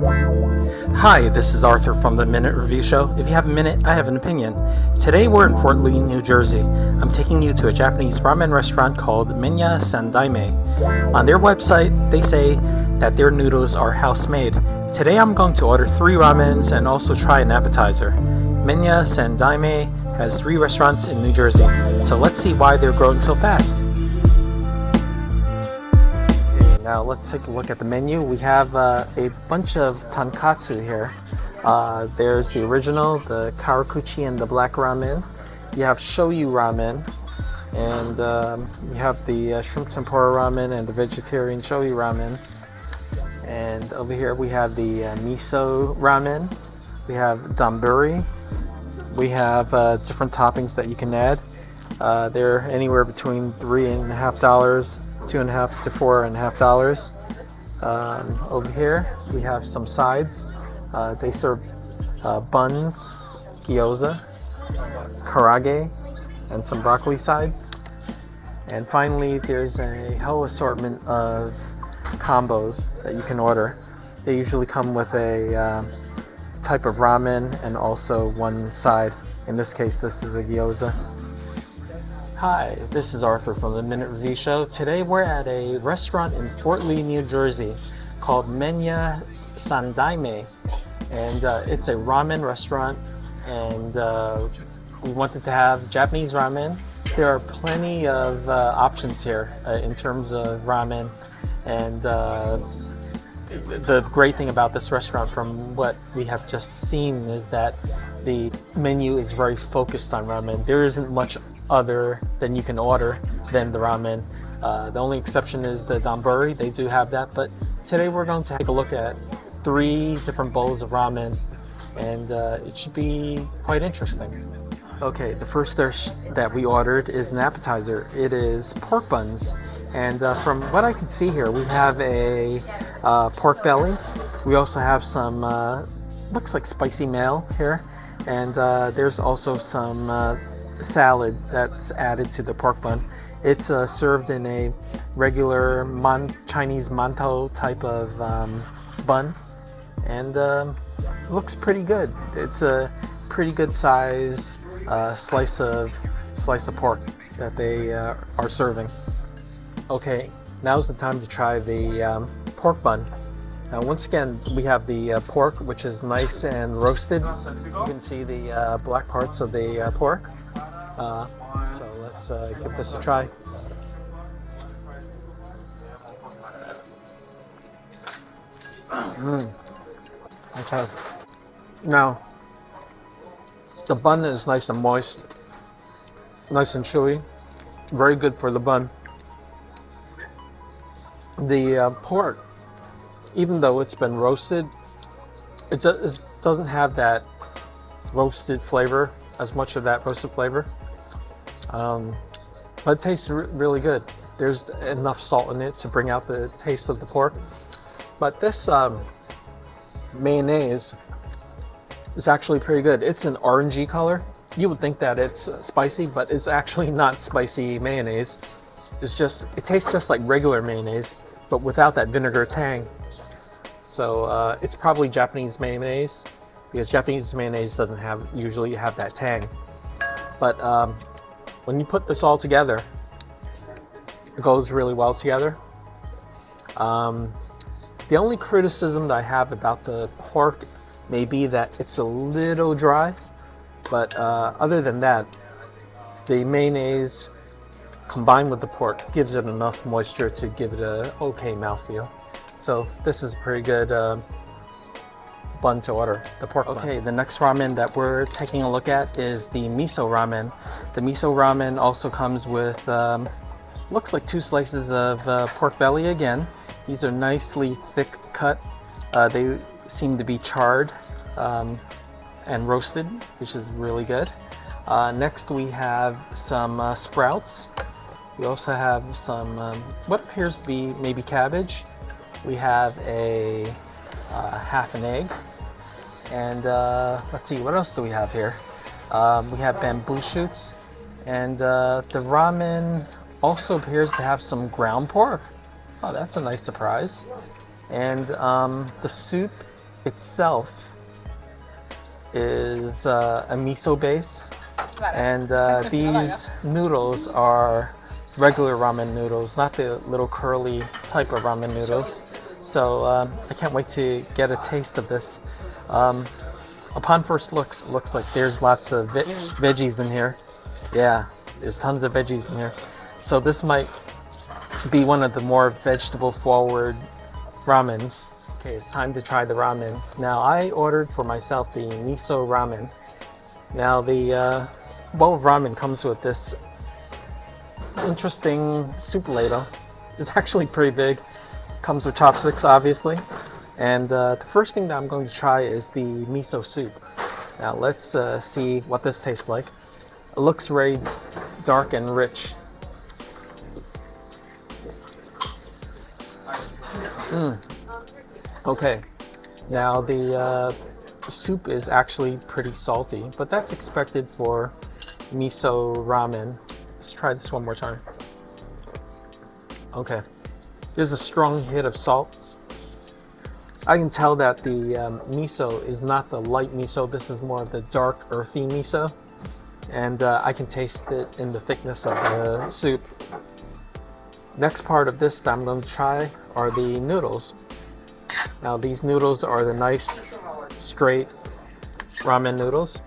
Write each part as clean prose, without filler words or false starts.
Hi, this is Arthur from the Minute Review Show. If you have a minute, I have an opinion. Today we're in Fort Lee, New Jersey. I'm taking you to a Japanese ramen restaurant called Menya Sandaime. On their website, they say that their noodles are house-made. Today I'm going to order 3 ramens and also try an appetizer. Menya Sandaime has 3 restaurants in New Jersey, so let's see why they're growing so fast. Now let's take a look at the menu. We have a bunch of tonkatsu here. There's the original, the karakuchi, and the black ramen. You have shoyu ramen, and you have the shrimp tempura ramen and the vegetarian shoyu ramen. And over here we have the miso ramen. We have donburi. We have different toppings that you can add. They're anywhere between $3.50. $2.50 to $4.50. Over here we have some sides. They serve buns, gyoza, karage, and some broccoli sides. And finally, there's a whole assortment of combos that you can order. They usually come with a type of ramen and also one side. In this case, this is a gyoza. Hi, this is Arthur from the Minute Review Show. Today we're at a restaurant in Fort Lee, New Jersey called Menya Sandaime, and it's a ramen restaurant, and we wanted to have Japanese ramen. There are plenty of options here in terms of ramen, and the great thing about this restaurant from what we have just seen is that the menu is very focused on ramen. There isn't much other than you can order than the ramen. The only exception is the donburi. They do have that, but today we're going to take a look at 3 different bowls of ramen, and it should be quite interesting. Okay, the first dish that we ordered is an appetizer. It is pork buns, and from what I can see here, we have a pork belly. We also have some looks like spicy mayo here, and there's also some salad that's added to the pork bun. It's served in a regular Chinese mantou type of bun, and looks pretty good. It's a pretty good size slice of pork that they are serving. Okay, now's the time to try the pork bun. Now, once again, we have the pork, which is nice and roasted. You can see the black parts of the pork. So let's give this a try. Okay. Now, the bun is nice and moist, nice and chewy, very good for the bun. The pork, even though it's been roasted, it doesn't have that roasted flavor, as much of that roasted flavor. But it tastes really good. There's enough salt in it to bring out the taste of the pork. But this mayonnaise is actually pretty good. It's an orangey color. You would think that it's spicy, but it's actually not spicy mayonnaise. It tastes just like regular mayonnaise, but without that vinegar tang. So it's probably Japanese mayonnaise, because Japanese mayonnaise doesn't usually have that tang. But when you put this all together, it goes really well together. The only criticism that I have about the pork may be that it's a little dry, but other than that, the mayonnaise combined with the pork gives it enough moisture to give it a okay mouthfeel. So this is a pretty good bun to order, the pork bun. Okay, the next ramen that we're taking a look at is the miso ramen. The miso ramen also comes with, looks like 2 slices of pork belly again. These are nicely thick cut. They seem to be charred and roasted, which is really good. Next we have some sprouts. We also have some, what appears to be maybe cabbage. We have a half an egg. And let's see, what else do we have here? We have bamboo shoots. And the ramen also appears to have some ground pork. Oh, that's a nice surprise. And the soup itself is a miso base, and these noodles are regular ramen noodles, not the little curly type of ramen noodles. So I can't wait to get a taste of this. Upon first looks, it looks like there's lots of veggies in here. Yeah, there's tons of veggies in here. So this might be one of the more vegetable forward ramens. Okay, it's time to try the ramen. Now I ordered for myself the miso ramen. Now the bowl of ramen comes with this interesting soup ladle. It's actually pretty big. Comes with chopsticks, obviously. And the first thing that I'm going to try is the miso soup. Now let's see what this tastes like. It looks very dark and rich. Okay, now the soup is actually pretty salty, but that's expected for miso ramen. Let's try this one more time. Okay, there's a strong hit of salt. I can tell that the miso is not the light miso. This is more of the dark, earthy miso, and I can taste it in the thickness of the soup. Next part of this that I'm going to try are the noodles. Now these noodles are the nice, straight ramen noodles.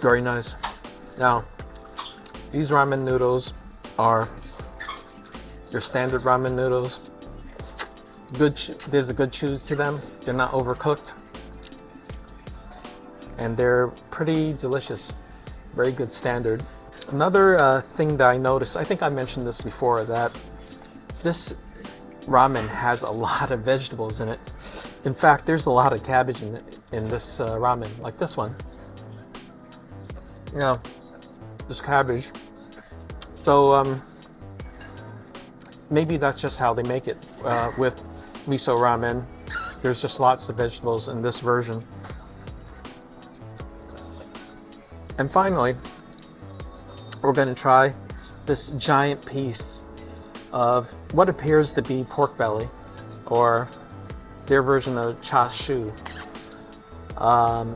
Very nice. Now, these ramen noodles are your standard ramen noodles. There's a good chew to them. They're not overcooked. And they're pretty delicious. Very good standard. Another thing that I noticed, I think I mentioned this before, that this ramen has a lot of vegetables in it. In fact, there's a lot of cabbage in this ramen, like this one. You know, this cabbage. So maybe that's just how they make it with miso ramen. There's just lots of vegetables in this version. And finally, we're going to try this giant piece of what appears to be pork belly, or their version of char siu.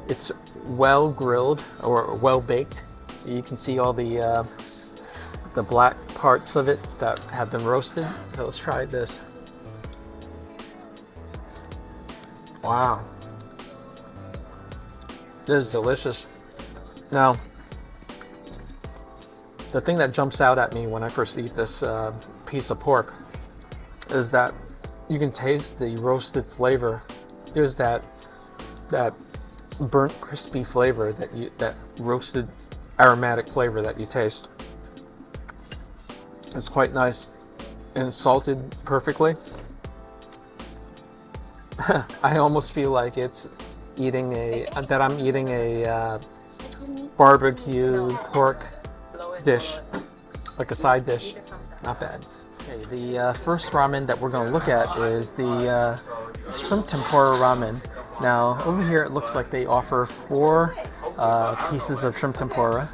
It's well grilled or well baked. You can see all the black parts of it that have been roasted. So let's try this. Wow, this is delicious. Now, the thing that jumps out at me when I first eat this piece of pork is that you can taste the roasted flavor. There's that burnt, crispy flavor that roasted aromatic flavor that you taste. It's quite nice and salted perfectly. I almost feel like I'm eating a barbecue pork dish, like a side dish. Not bad. Okay, the first ramen that we're going to look at is the shrimp tempura ramen. Now over here it looks like they offer 4 pieces of shrimp tempura.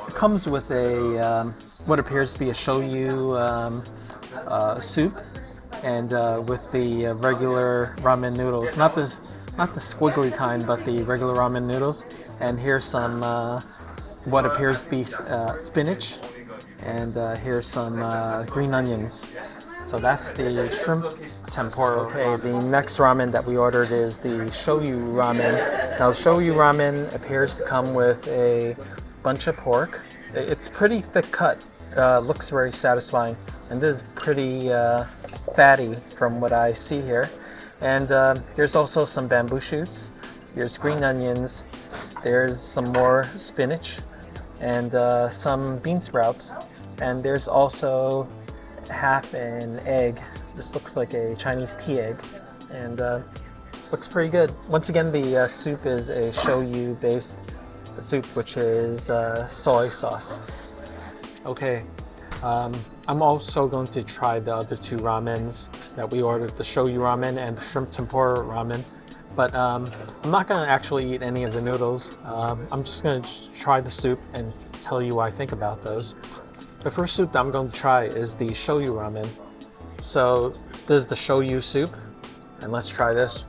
It comes with a what appears to be a shoyu soup, and with the regular ramen noodles, not the squiggly kind, but the regular ramen noodles. And here's some what appears to be spinach, and here's some green onions. So that's the shrimp tempura. Okay, the next ramen that we ordered is the shoyu ramen. Now shoyu ramen appears to come with a bunch of pork. It's pretty thick cut, looks very satisfying, and this is pretty fatty from what I see here. And there's also some bamboo shoots, there's green onions, there's some more spinach, and some bean sprouts, and there's also half an egg. This looks like a Chinese tea egg, and looks pretty good. Once again, the soup is a shoyu based soup, which is soy sauce. Okay, I'm also going to try the other 2 ramens that we ordered, the shoyu ramen and the shrimp tempura ramen. But I'm not going to actually eat any of the noodles. I'm just going to try the soup and tell you what I think about those. The first soup that I'm going to try is the shoyu ramen. So This is the shoyu soup, and let's try this.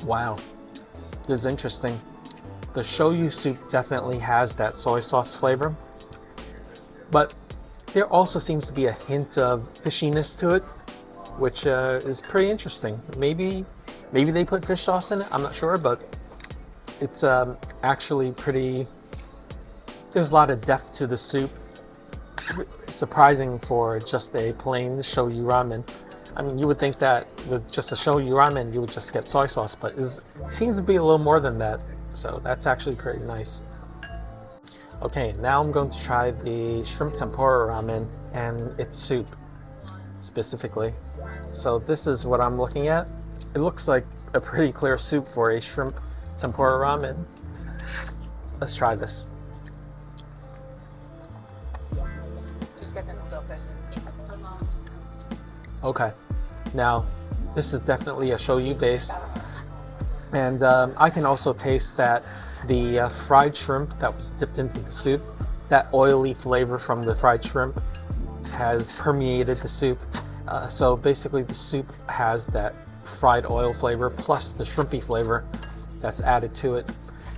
Wow, this is interesting. The shoyu soup definitely has that soy sauce flavor, but there also seems to be a hint of fishiness to it, which is pretty interesting. Maybe they put fish sauce in it, I'm not sure, but it's actually pretty, there's a lot of depth to the soup. Surprising for just a plain shoyu ramen. I mean, you would think that with just a shoyu ramen, you would just get soy sauce, but it seems to be a little more than that. So that's actually pretty nice. Okay, now I'm going to try the shrimp tempura ramen and its soup specifically. So this is what I'm looking at. It looks like a pretty clear soup for a shrimp tempura ramen. Let's try this. Okay, now this is definitely a shoyu base, and I can also taste that the fried shrimp that was dipped into the soup, that oily flavor from the fried shrimp has permeated the soup. So basically the soup has that fried oil flavor plus the shrimpy flavor that's added to it.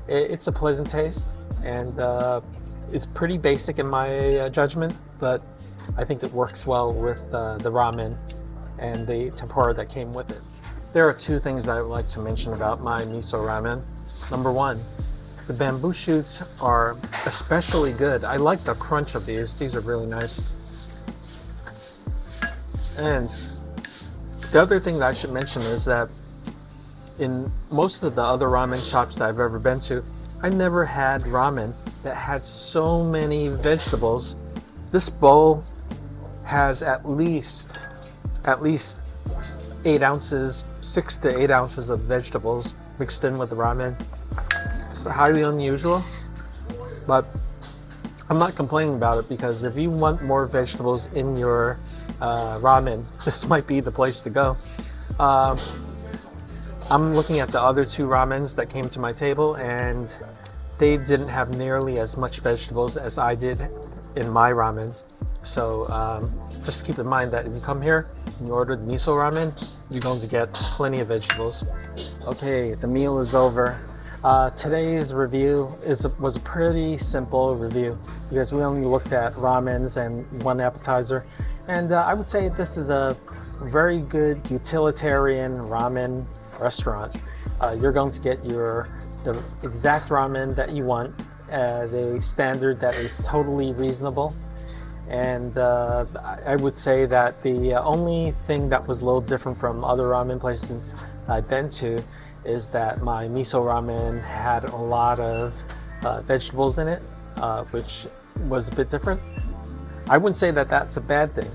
It's a pleasant taste, and it's pretty basic in my judgment, but I think it works well with the ramen and the tempura that came with it. There are two things that I would like to mention about my miso ramen. Number one, the bamboo shoots are especially good. I like the crunch of these. These are really nice. And the other thing that I should mention is that in most of the other ramen shops that I've ever been to, I never had ramen that had so many vegetables. This bowl has at least 8 ounces, 6 to 8 ounces of vegetables mixed in with the ramen. It's highly unusual, but I'm not complaining about it, because if you want more vegetables in your ramen, this might be the place to go. I'm looking at the other two ramens that came to my table, and they didn't have nearly as much vegetables as I did in my ramen. So just keep in mind that if you come here and you order the miso ramen, you're going to get plenty of vegetables. Okay, the meal is over. Today's review was a pretty simple review, because we only looked at ramens and one appetizer, and I would say this is a very good utilitarian ramen restaurant. You're going to get the exact ramen that you want at a standard that is totally reasonable. And I would say that the only thing that was a little different from other ramen places I've been to is that my miso ramen had a lot of vegetables in it, which was a bit different. I wouldn't say that that's a bad thing.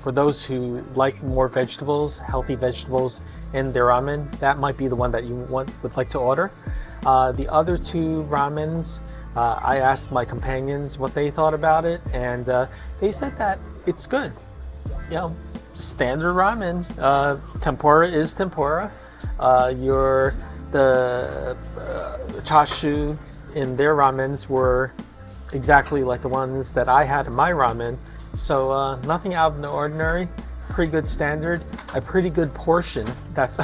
For those who like more vegetables, healthy vegetables in their ramen, that might be the one that you would like to order. The other two ramens, I asked my companions what they thought about it, and they said that it's good. You know, standard ramen. Tempura is tempura. The chashu in their ramens were exactly like the ones that I had in my ramen. So nothing out of the ordinary. Pretty good standard, a pretty good portion. That's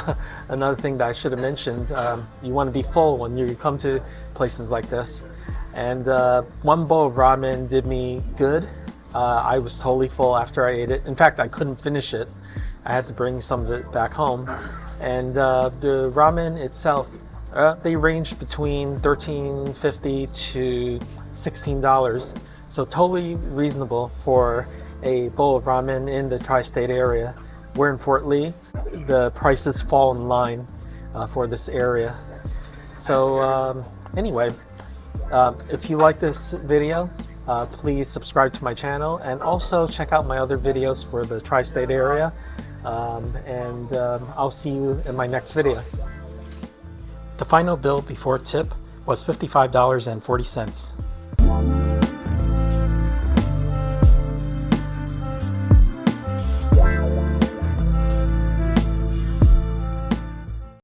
another thing that I should have mentioned. You want to be full when you come to places like this. And one bowl of ramen did me good. I was totally full after I ate it. In fact, I couldn't finish it. I had to bring some of it back home. And the ramen itself, they ranged between $13.50 to $16. So totally reasonable for a bowl of ramen in the tri-state area. We're in Fort Lee. The prices fall in line for this area. So anyway, if you like this video, please subscribe to my channel, and also check out my other videos for the tri-state area. I'll see you in my next video. The final bill before tip was $55.40.